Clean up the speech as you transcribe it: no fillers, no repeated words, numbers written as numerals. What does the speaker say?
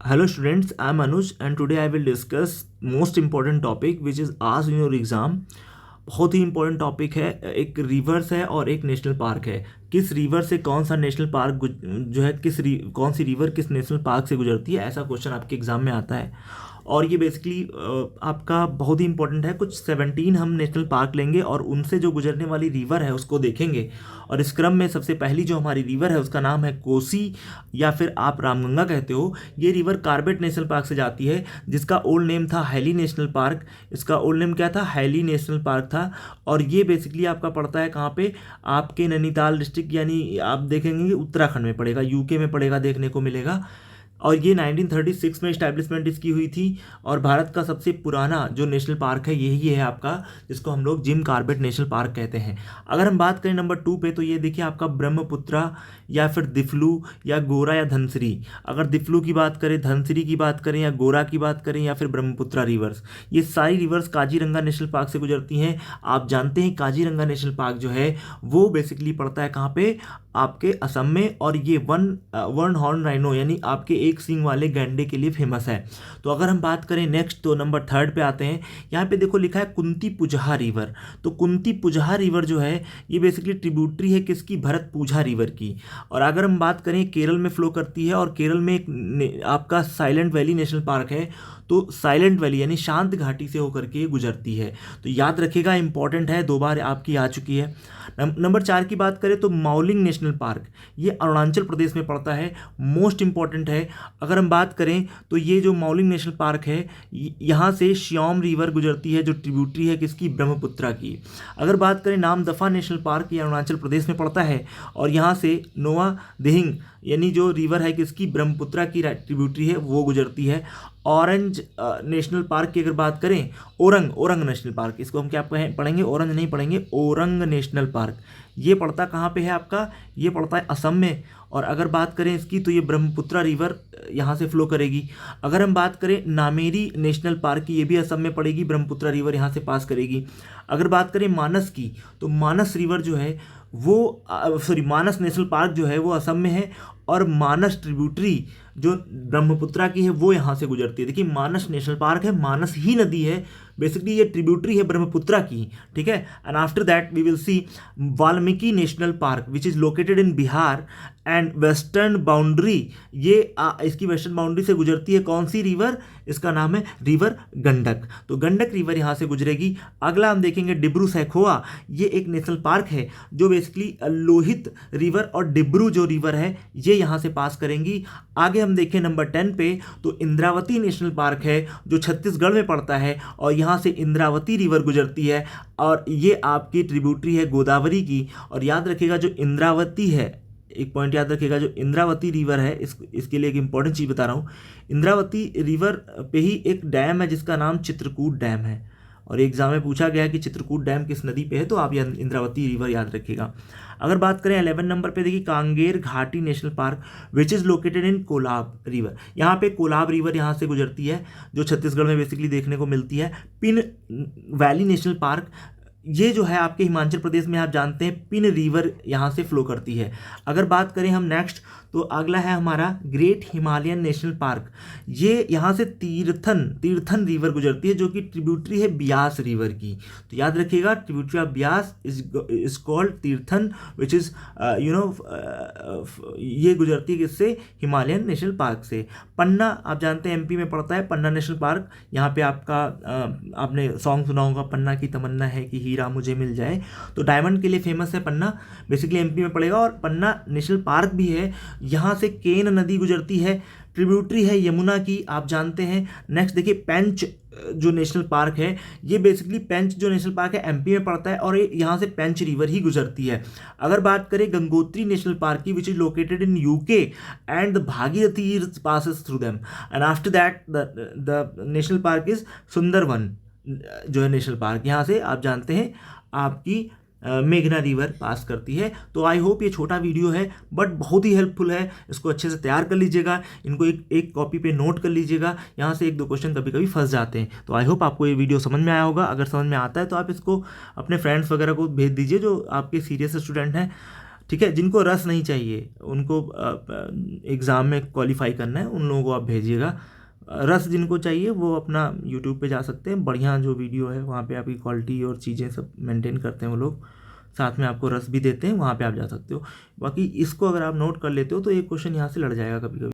Hello students, I am Anuj and today I will discuss most important topic which is asked in your exam। बहुत ही important topic है। एक reverse है और एक national park है। किस रिवर से कौन सा नेशनल पार्क जो है कौन सी रिवर किस नेशनल पार्क से गुजरती है, ऐसा क्वेश्चन आपके एग्जाम में आता है। और ये बेसिकली आपका बहुत ही इंपॉर्टेंट है। कुछ 17 हम नेशनल पार्क लेंगे और उनसे जो गुजरने वाली रिवर है उसको देखेंगे। और इस क्रम में सबसे पहली जो हमारी रिवर है उसका नाम है कोसी, या फिर आप रामगंगा कहते हो। ये रिवर कार्बेट नेशनल पार्क से जाती है, जिसका ओल्ड नेम था हैली नेशनल पार्क। इसका ओल्ड नेम क्या था? हैली नेशनल पार्क था। और ये बेसिकली आपका पड़ता है कहाँ पे? आपके नैनीताल डिस्ट्रिक्ट, यानी आप देखेंगे कि उत्तराखंड में पड़ेगा, यूके में पड़ेगा, देखने को मिलेगा। और ये 1936 में इस्टेब्लिशमेंट इसकी हुई थी। और भारत का सबसे पुराना जो नेशनल पार्क है यही है आपका, जिसको हम लोग जिम कार्बेट नेशनल पार्क कहते हैं। अगर हम बात करें नंबर 2 पे, तो ये देखिए आपका ब्रह्मपुत्रा या फिर दिफ्लू या गोरा या धनसिरी। अगर दिफ्लू की बात करें, धनसिरी की बात करें, या गोरा की बात करें, या फिर ब्रह्मपुत्रा रिवर्स, ये सारी रिवर्स काजीरंगा नेशनल पार्क से गुजरती हैं। आप जानते हैं काजीरंगा नेशनल पार्क जो है वो बेसिकली पड़ता है कहाँ पे? आपके असम में। और ये वन हॉर्न राइनो यानी आपके एक सींग वाले गैंडे के लिए फेमस है। तो अगर हम बात करें नेक्स्ट, तो नंबर 3 पे आते हैं। यहाँ पे देखो लिखा है कुंती पुजहा रिवर। तो कुंती पुजहा रिवर जो है ये बेसिकली ट्रिब्यूटरी है किसकी? भरत पूजा रिवर की। और अगर हम बात करें, केरल में फ्लो करती है और केरल में एक आपका साइलेंट वैली नेशनल पार्क है। तो साइलेंट वैली यानी शांत घाटी से होकर के गुजरती है। तो याद रखिएगा, इंपॉर्टेंट है, 2 बार आपकी आ चुकी है। नंबर 4 की बात करें तो मौलिंग नेशनल पार्क, ये अरुणाचल प्रदेश में पड़ता है, मोस्ट इंपॉर्टेंट है। अगर हम बात करें तो ये जो मौलिंग नेशनल पार्क है यहाँ से श्योम रिवर गुजरती है, जो ट्रिब्यूटरी है किसकी? ब्रह्मपुत्रा की। अगर बात करें नामदफा नेशनल पार्क, ये अरुणाचल प्रदेश में पड़ता है और यहाँ से नोआ दिहिंग यानी जो रिवर है किसकी? ब्रह्मपुत्रा की ट्रिब्यूटरी है, वो गुजरती है। ऑरेंज नेशनल पार्क की अगर बात करें, ओरंग नेशनल पार्क, इसको हम क्या पढ़ेंगे? ऑरेंज नहीं पढ़ेंगे, ओरंग नेशनल पार्क। ये पड़ता कहाँ पे है आपका? ये पड़ता है असम में। और अगर बात करें इसकी, तो ये ब्रह्मपुत्रा रिवर यहाँ से फ्लो करेगी। अगर हम बात करें नामेरी नेशनल पार्क की, ये भी असम में पड़ेगी, ब्रह्मपुत्रा रिवर यहाँ से पास करेगी। अगर बात करें मानस की, तो मानस रिवर जो है वो मानस नेशनल पार्क जो है वो असम में है। और मानस ट्रिब्यूटरी जो ब्रह्मपुत्रा की है वो यहाँ से गुजरती है। देखिए मानस नेशनल पार्क है, मानस ही नदी है, बेसिकली ये ट्रिब्यूटरी है ब्रह्मपुत्रा की, ठीक है। And after that we will see Valmiki national park which is located in Bihar and western boundary, ये इसकी वेस्टर्न बाउंड्री से गुजरती है कौन सी रिवर? इसका नाम है रिवर गंडक। तो गंडक रिवर यहाँ से गुजरेगी। अगला हम देखेंगे डिब्रू सैखोवा, ये एक नेशनल पार्क है जो बेसिकली लोहित रिवर और डिब्रू जो रिवर है ये यहाँ से पास करेंगी। आगे हम देखें नंबर 10 पे, तो इंद्रावती नेशनल पार्क है जो छत्तीसगढ़ में पड़ता है और यहाँ से इंद्रावती रिवर गुजरती है और ये आपकी ट्रिब्यूटरी है गोदावरी की। और याद रखिएगा जो इंद्रावती है, एक पॉइंट याद रखिएगा, जो इंद्रावती रिवर है इसके लिए एक इंपॉर्टेंट चीज़ बता रहा हूँ। इंद्रावती रिवर पे ही एक डैम है जिसका नाम चित्रकूट डैम है। और एग्जाम में पूछा गया कि चित्रकूट डैम किस नदी पे है, तो आप ये इंद्रावती रिवर याद रखिएगा। अगर बात करें 11 नंबर पे, देखिए Kanger Ghati national park which is located in Kolab river. यहाँ पे कोलाब रिवर यहाँ से गुजरती है जो छत्तीसगढ़ में बेसिकली देखने को मिलती है। पिन वैली नेशनल पार्क, ये जो है आपके हिमाचल प्रदेश में, आप जानते हैं पिन रिवर यहाँ से फ्लो करती है। अगर बात करें हम नेक्स्ट, तो अगला है हमारा ग्रेट हिमालयन नेशनल पार्क। ये यहाँ से तीर्थन रिवर गुजरती है जो कि ट्रिब्यूटरी है ब्यास रिवर की। तो याद रखिएगा tributary of Beas is called Tirthan which is ये गुजरती है किससे? हिमालयन नेशनल पार्क से। पन्ना आप जानते हैं एमपी में पड़ता है, पन्ना नेशनल पार्क। यहाँ पे आपका आपने सॉन्ग सुना होगा, पन्ना की तमन्ना है कि हीरा मुझे मिल जाए। तो डायमंड के लिए फेमस है पन्ना, बेसिकली एमपी में पड़ेगा। और पन्ना नेशनल पार्क भी है, यहाँ से केन नदी गुजरती है, ट्रिब्यूटरी है यमुना की, आप जानते हैं। नेक्स्ट देखिए पेंच जो नेशनल पार्क है, ये बेसिकली पेंच जो नेशनल पार्क है एमपी में पड़ता है और यहाँ से पेंच रिवर ही गुजरती है। अगर बात करें गंगोत्री नेशनल पार्क की which is located in UK and the Bhagirathi passes through them and after that the national park is Sundarvan जो है नेशनल पार्क, यहाँ से आप जानते हैं आपकी मेघना रिवर पास करती है। तो आई होप ये छोटा वीडियो है बट बहुत ही हेल्पफुल है, इसको अच्छे से तैयार कर लीजिएगा, इनको एक कॉपी पे नोट कर लीजिएगा, यहाँ से 1-2 क्वेश्चन कभी कभी फंस जाते हैं। तो आई होप आपको ये वीडियो समझ में आया होगा। अगर समझ में आता है तो आप इसको अपने फ्रेंड्स वगैरह को भेज दीजिए जो आपके सीरियस स्टूडेंट हैं। ठीक है। जिनको रस नहीं चाहिए, उनको एग्ज़ाम में क्वालिफाई करना है, उन लोगों को आप भेजिएगा। रस जिनको चाहिए वो अपना यूट्यूब पे जा सकते हैं, बढ़िया जो वीडियो है वहाँ पे आपकी क्वालिटी और चीज़ें सब मेंटेन करते हैं वो लोग, साथ में आपको रस भी देते हैं, वहाँ पे आप जा सकते हो। बाकी इसको अगर आप नोट कर लेते हो तो एक क्वेश्चन यहाँ से लड़ जाएगा कभी कभी।